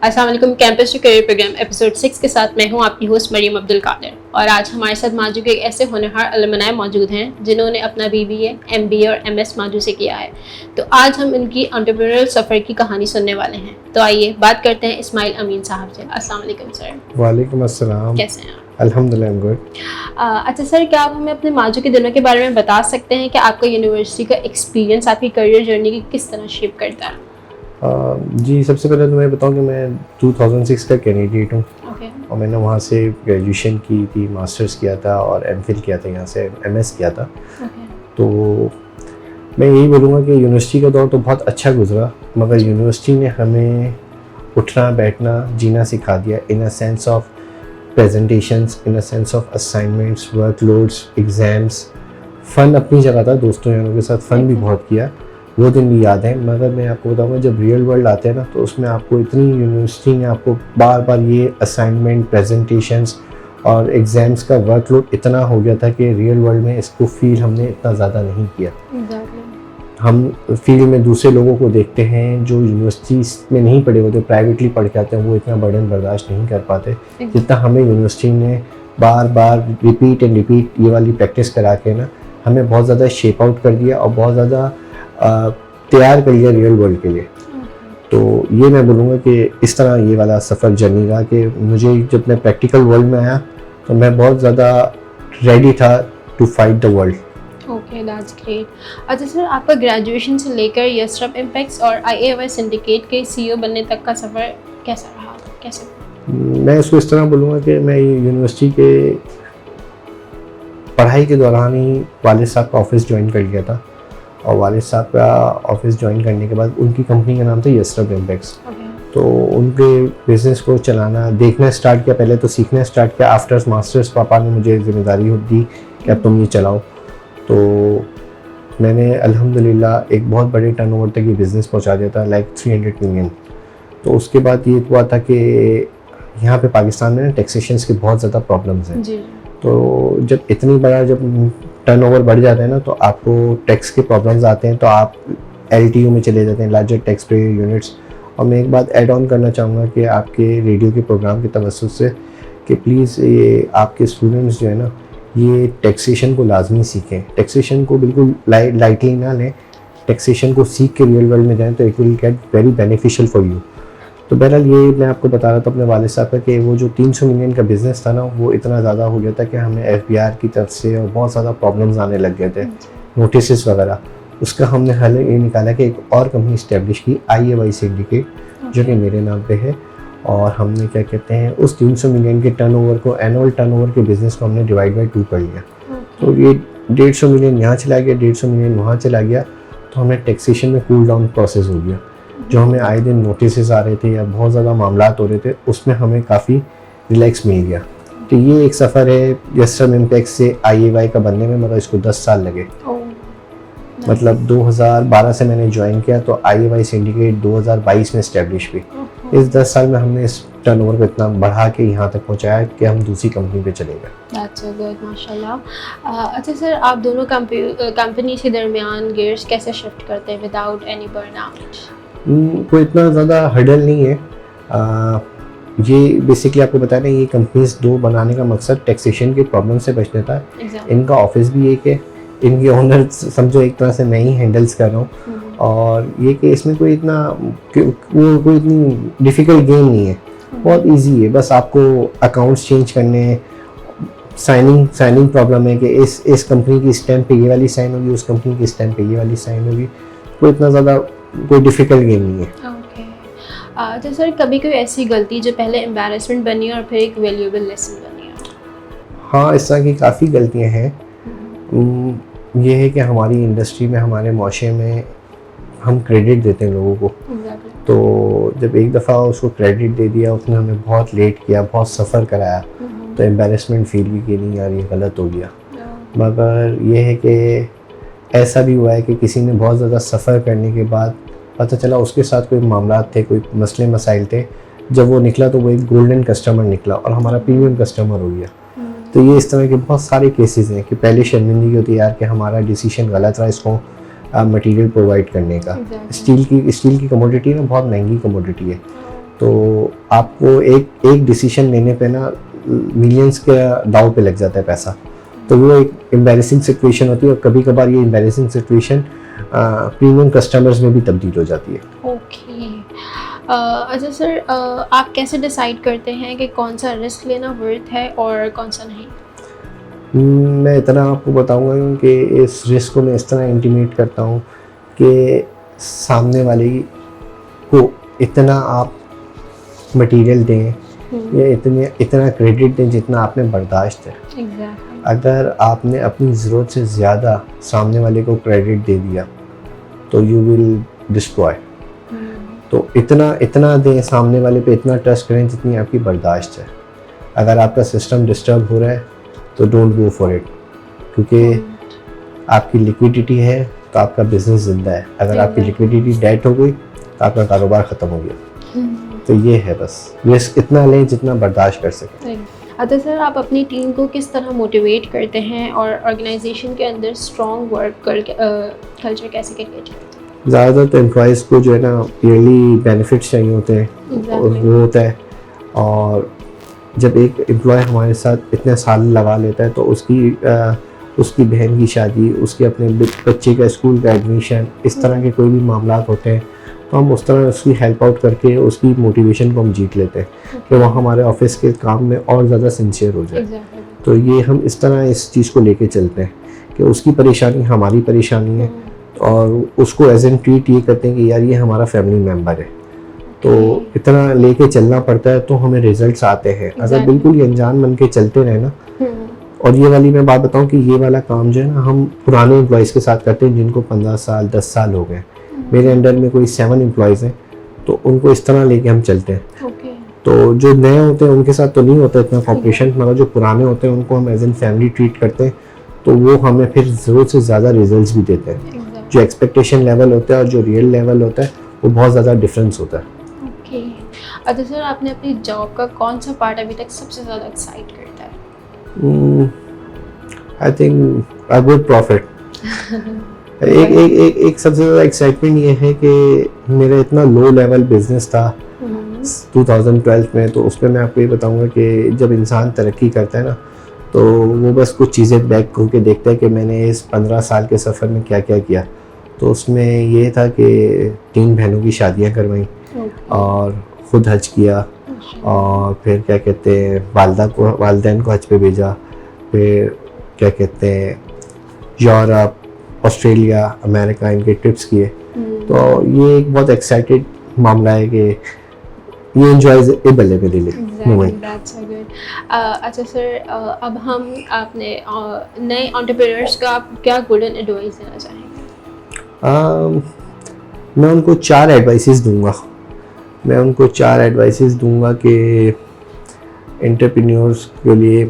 अस्सलाम वालेकुम। Campus to career program episode 6 के साथ मैं हूं आपकी होस्ट मरियम अब्दुल कादिर और आज हमारे साथ माजू के ऐसे होनहार अलुमनाई मौजूद हैं जिन्होंने अपना BBA, MBA और MS माजू से किया है। तो आज हम इनकी एंटरप्रेन्योरल सफ़र की कहानी सुनने वाले हैं। तो आइए बात करते हैं इस्माइल अमीन साहब से। अस्सलाम वालेकुम सर। वालेकुम अस्सलाम। कैसे हैं आप? अल्हम्दुलिल्लाह आई एम गुड। अच्छा सर, क्या आप हमें अपने माजू के दिनों के बारे में बता सकते हैं कि आपका यूनिवर्सिटी का एक्सपीरियंस आपकी करियर जर्नी की किस तरह शेप करता है? जी, सबसे पहले तो मैं बताऊं कि मैं 2006 का कैंडिडेट हूँ और मैंने वहाँ से ग्रेजुएशन की थी, मास्टर्स किया था और MPhil किया था, यहाँ से MS किया था। तो मैं यही बोलूँगा कि यूनिवर्सिटी का दौर तो बहुत अच्छा गुजरा, मगर यूनिवर्सिटी ने हमें उठना बैठना जीना सिखा दिया in a sense of presentations, in a sense of assignments, workloads, exams. Fun अपनी जगह था, दोस्तों यारों के साथ फ़न भी बहुत किया, वो दिन भी याद है। मगर मैं आपको बताऊंगा जब रियल वर्ल्ड आते हैं ना, तो उसमें आपको इतनी यूनिवर्सिटी ने आपको बार बार ये असाइनमेंट, प्रेजेंटेशंस और एग्ज़ाम्स का वर्कलोड इतना हो गया था कि रियल वर्ल्ड में इसको फील हमने इतना ज़्यादा नहीं किया। हम फील्ड में दूसरे लोगों को देखते हैं जो यूनिवर्सिटी में नहीं पढ़े होते, प्राइवेटली पढ़ के आते हैं, वो इतना बर्डन बर्दाश्त नहीं कर पाते जितना हमें यूनिवर्सिटी ने बार बार रिपीट एंड रिपीट ये वाली प्रैक्टिस करा के ना हमें बहुत ज़्यादा शेप आउट कर दिया और बहुत ज़्यादा तैयार कर लिया रियल वर्ल्ड के लिए। तो ये मैं बोलूँगा कि इस तरह ये वाला सफ़र जर्नी रहा कि मुझे जब मैं प्रैक्टिकल वर्ल्ड में आया तो मैं बहुत ज़्यादा रेडी था to fight the world. Okay, that's great. अच्छा सर, आपका ग्रेजुएशन से लेकर यसरफ इम्पैक्ट्स और IAY सिंडिकेट के CEO बनने तक का सफ़र कैसा रहा? कैसे? मैं इसको इस तरह बोलूँगा कि मैं यूनिवर्सिटी के पढ़ाई के दौरान ही वालिद साहब का ऑफिस ज्वाइन कर लिया था और वालिद साहब का ऑफिस ज्वाइन करने के बाद उनकी कंपनी का नाम था यसरफ इम्पैक्ट्स। तो उनके बिज़नेस को चलाना देखना स्टार्ट किया, पहले तो सीखना स्टार्ट किया। आफ्टर मास्टर्स पापा ने मुझे जिम्मेदारी दी कि अब तुम ये चलाओ। तो मैंने अल्हम्दुलिल्लाह एक बहुत बड़े टर्नओवर तक ये बिज़नेस पहुंचा दिया था, लाइक 300 मिलियन। तो उसके बाद ये हुआ था कि यहाँ पे पाकिस्तान में टैक्सेशंस की बहुत ज़्यादा प्रॉब्लम्स हैं। तो जब इतनी बड़ा जब टर्नओवर बढ़ जाता है ना, तो आपको टैक्स के प्रॉब्लम्स आते हैं, तो आप LTU में चले जाते हैं, लार्जर टैक्स पेयर यूनिट्स। और मैं एक बात ऐड ऑन करना चाहूँगा कि आपके रेडियो के प्रोग्राम के तवज्जुह से कि प्लीज़ ये आपके स्टूडेंट्स जो है ना, ये टैक्सेशन को लाजमी सीखें, टैक्सेशन को बिल्कुल लाइटली ना लें, टैक्सेशन को सीख के रियल वर्ल्ड में जाएँ तो it will get very beneficial for you. तो बहरहाल ये मैं आपको बता रहा था अपने वालिद साहब का कि वो जो 300 मिलियन का बिज़नेस था ना, वो इतना ज़्यादा हो गया था कि हमें FBR की तरफ से और बहुत ज़्यादा प्रॉब्लम्स आने लग गए थे, नोटिस वगैरह। उसका हमने हल ये निकाला कि एक और कंपनी इस्टेब्लिश की, IAY सिंडिकेट, जो कि मेरे नाम पे है। और हमने क्या कहते हैं उस 300 मिलियन के टर्नओवर को, एनुअल टर्नओवर के बिज़नेस को हमने डिवाइड बाई 2 कर लिया। तो ये 150 मिलियन यहाँ चला गया, 150 मिलियन वहाँ चला गया। तो हमें टैक्सेशन में कूल डाउन प्रोसेस हो गया। जो हमें आए दिन नोटिस आ रहे थे या बहुत ज़्यादा मामलात हो रहे थे, उसमें हमें काफ़ी रिलैक्स मिल गया। तो ये एक सफ़र है यसरफ इम्पैक्ट से IAY का बनने में, मगर इसको 10 साल लगे। मतलब 2012 से मैंने ज्वाइन किया तो IAY सिंडिकेट 2022 में इस्टेब्लिश हुई। इस 10 साल में हमने इस टर्नओवर को इतना बढ़ा के यहाँ तक पहुँचाया कि हम दूसरी कंपनी पे चले गए। That's so good, माशाल्लाह। अच्छा सर, आप दोनों कंपनी के दरमियान गियर्स कैसे शिफ्ट करते हैं विदाउट एनी बर्नआउट? कोई इतना ज़्यादा हर्डल नहीं है। ये बेसिकली आपको बताया ना, ये कंपनीज 2 बनाने का मकसद टैक्सेशन के प्रॉब्लम से बचने था। इनका ऑफिस भी एक है, इनके ओनर समझो एक तरह से मैं ही हैंडल्स कर रहा हूँ। और ये कि इसमें कोई इतना कोई इतनी डिफ़िकल्ट गेम नहीं है, बहुत इजी है। बस आपको अकाउंट्स चेंज करने, साइनिंग प्रॉब्लम है कि इस कंपनी की स्टैम्प पे ये वाली साइन होगी, उस कंपनी की स्टैम्प पे ये वाली साइन होगी। कोई इतना ज़्यादा कोई डिफ़िकल्ट गेम नहीं है। ओके। तो सर, कभी कोई ऐसी गलती जो पहले एम्बैरेसमेंट बनी और फिर एक वैल्यूएबल लेसन बनी हो? हाँ, इस तरह की काफ़ी गलतियाँ हैं। ये है कि हमारी इंडस्ट्री में, हमारे माशरे में हम क्रेडिट देते हैं लोगों को। तो जब एक दफ़ा उसको क्रेडिट दे दिया, उसने हमें बहुत लेट किया, बहुत सफ़र कराया, तो एम्बैरेसमेंट फील भी की, नहीं यार ये गलत हो गया। मगर ये है कि ऐसा भी हुआ है कि किसी ने बहुत ज़्यादा सफ़र करने के बाद पता चला उसके साथ कोई मामलात थे, कोई मसले मसाइल थे। जब वो निकला तो वो एक गोल्डन कस्टमर निकला और हमारा प्रीमियम कस्टमर हो गया। तो ये इस तरह के बहुत सारे केसेस हैं कि पहले शर्मिंदगी होती है यार कि हमारा डिसीजन गलत रहा इसको मटेरियल प्रोवाइड करने का। स्टील की कमोडिटी ना बहुत महंगी कमोडिटी है, तो आपको एक डिसीजन लेने पे ना मिलियंस के दाव पे लग जाता है पैसा। तो वो एक एम्बैरेसिंग सिचुएशन होती है और कभी कभार ये एम्बैरेसिंग सिचुएशन प्रीमियम कस्टमर्स में भी तब्दील हो जाती है। ओके, अच्छा सर, आप कैसे डिसाइड करते हैं कि कौन सा रिस्क लेना वर्थ है और कौन सा नहीं? मैं इतना आपको बताऊंगा कि इस रिस्क को मैं इस तरह इंटीमेट करता हूँ कि सामने वाले को इतना आप मटेरियल दें या इतना क्रेडिट दें जितना आपने बर्दाश्त है। Exactly. अगर आपने अपनी ज़रूरत से ज़्यादा सामने वाले को क्रेडिट दे दिया तो यू विल डिस्ट्रॉय। तो इतना दें सामने वाले पे, इतना ट्रस्ट करें जितनी आपकी बर्दाश्त है। अगर आपका सिस्टम डिस्टर्ब हो रहा है तो डोंट गो फॉर इट, क्योंकि आपकी लिक्विडिटी है तो आपका बिजनेस जिंदा है। अगर आपकी लिक्विडिटी डेड हो गई तो आपका कारोबार ख़त्म हो गया। तो ये है बस, रिस्क इतना लें जितना बर्दाश्त कर सकें। अच्छा सर, आप अपनी टीम को किस तरह मोटिवेट करते हैं और ऑर्गेनाइजेशन के अंदर स्ट्रॉन्ग वर्क कल्चर कैसे क्रिएट करते हैं? ज़्यादातर तो एम्प्लॉयज़ को जो है ना ईयरली बेनिफिट्स चाहिए होते हैं और वो होता है। और जब एक एम्प्लॉय हमारे साथ इतने साल लगा लेता है तो उसकी बहन की शादी, उसके अपने बच्चे का स्कूल का एडमिशन, इस तरह के कोई भी मामला होते हैं तो हम उस तरह उसकी हेल्प आउट करके उसकी मोटिवेशन को हम जीत लेते हैं कि वह हमारे ऑफिस के काम में और ज़्यादा सिंसियर हो जाए। तो ये हम इस तरह इस चीज़ को लेके चलते हैं कि उसकी परेशानी हमारी परेशानी है और उसको एज एन ट्रीट ये करते हैं कि यार ये हमारा फैमिली मेम्बर है। तो इतना लेके चलना पड़ता है तो हमें रिजल्ट्स आते हैं। अगर बिल्कुल ये अनजान बन के चलते रहे ना, और ये वाली मैं बात बताऊं कि ये वाला काम जो है ना हम पुराने एम्प्लॉयज़ के साथ करते हैं जिनको 15 साल 10 साल हो गए। मेरे अंडर में कोई 7 एम्प्लॉयज़ हैं, तो उनको इस तरह लेके हम चलते हैं। तो जो नए होते हैं उनके साथ तो नहीं होता इतना कॉम्पिटिशन, मगर जो पुराने होते हैं उनको हम एज एन फैमिली ट्रीट करते हैं तो वो हमें फिर ज़रूरत से ज़्यादा रिजल्ट्स भी देते हैं। जो एक्सपेक्टेशन लेवल होता है और जो रियल लेवल होता है वो बहुत ज़्यादा डिफरेंस होता है। ओके, अच्छा सर, आपने अपनी जॉब का कौन सा पार्ट अभी तक सबसे ज़्यादा एक्साइट करता है? I think a good profit. एक सबसे ज़्यादा एक्साइटमेंट ये है कि मेरा इतना लो लेवल बिजनेस था 2012 में, तो उस पर मैं आपको ये बताऊंगा कि जब इंसान तरक्की करता है ना तो वो बस कुछ चीज़ें बैक करके देखता है कि मैंने इस 15 साल के सफ़र में क्या क्या किया। तो उसमें ये था कि 3 बहनों की शादियां करवाई और ख़ुद हज किया और फिर क्या कहते हैं वालिदैन को हज पे भेजा, फिर क्या कहते हैं यूरोप, ऑस्ट्रेलिया, अमेरिका, इनके ट्रिप्स किए। तो ये एक बहुत एक्साइटेड मामला है कि ये एंजॉयबल है मेरे लिए मोमेंट। अच्छा सर, अब हम आपने नए एंटरप्रेन्योर्स का आप क्या गोल्डन एडवाइस देना चाहेंगे? मैं उनको 4 एडवाइसेस दूंगा कि एंटरप्रेन्योर्स के लिए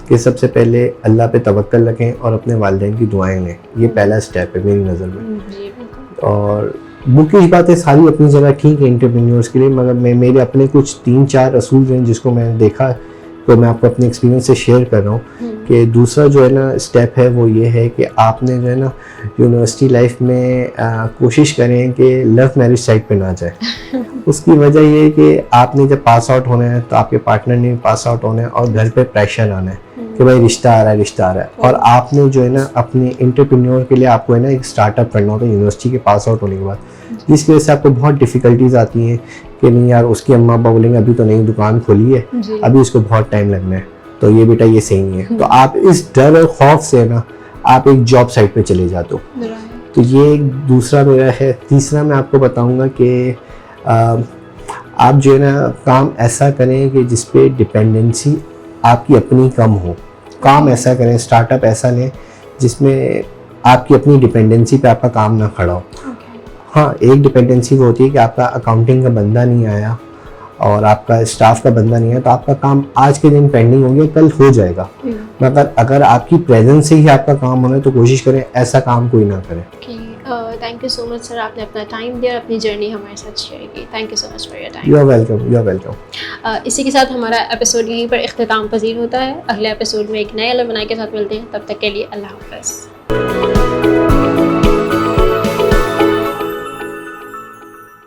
कि सबसे पहले अल्लाह पे तवक्कल रखें और अपने वालिदैन की दुआएं लें। ये पहला स्टेप है मेरी नज़र में। और बुकिश बातें सारी अपनी जगह ठीक है एंटरप्रेन्योर्स के लिए, मगर मेरे अपने कुछ 3-4 असूल हैं जिसको मैंने देखा तो मैं आपको अपने एक्सपीरियंस से शेयर कर रहा हूँ। कि दूसरा जो है ना स्टेप है वो ये है कि आपने जो है ना यूनिवर्सिटी लाइफ में कोशिश करें कि लव मैरिज साइड पे ना जाए। उसकी वजह ये है कि आपने जब पास आउट होना है तो आपके पार्टनर ने पास आउट होना है और घर पे प्रेशर आना है कि भाई रिश्ता आ रहा है और आपने जो है ना अपने एंटरप्रेन्योर के लिए आपको है ना एक स्टार्टअप करना होता है यूनिवर्सिटी के पास आउट होने के बाद, जिसकी वजह से आपको बहुत डिफ़िकल्टीज आती हैं कि नहीं यार उसकी अम्मा अब्बा बोलेंगे अभी तो नई दुकान खोली है, अभी उसको बहुत टाइम लगना है, तो ये बेटा ये सही नहीं है। तो आप इस डर और खौफ से ना आप एक जॉब साइट पे चले जाते हो। तो ये एक दूसरा मेरा है। तीसरा मैं आपको बताऊंगा कि आप जो है ना काम ऐसा करें कि जिस पे डिपेंडेंसी आपकी अपनी कम हो। काम ऐसा करें, स्टार्टअप ऐसा लें जिसमें आपकी अपनी डिपेंडेंसी पे आपका काम ना खड़ा हो। हाँ, एक डिपेंडेंसी वो होती है कि आपका अकाउंटिंग का बंदा नहीं आया और आपका स्टाफ का बंदा नहीं है तो आपका काम आज के दिन पेंडिंग हो गया, कल हो जाएगा। मगर अगर आपकी प्रेजेंस से ही आपका काम होना है तो कोशिश करें ऐसा काम कोई ना करे। Thank you so much sir, आपने अपना टाइम दिया और अपनी जर्नी हमारे साथ शेयर की। Thank you so much for your time. You are welcome, you are welcome. इसी के साथ हमारा एपिसोड यहीं पर इख्तिताम पजीर होता है। अगले एपिसोड में एक नए अलमनाई के साथ मिलते हैं, तब तक के लिए अल्लाह हाफ़िज़।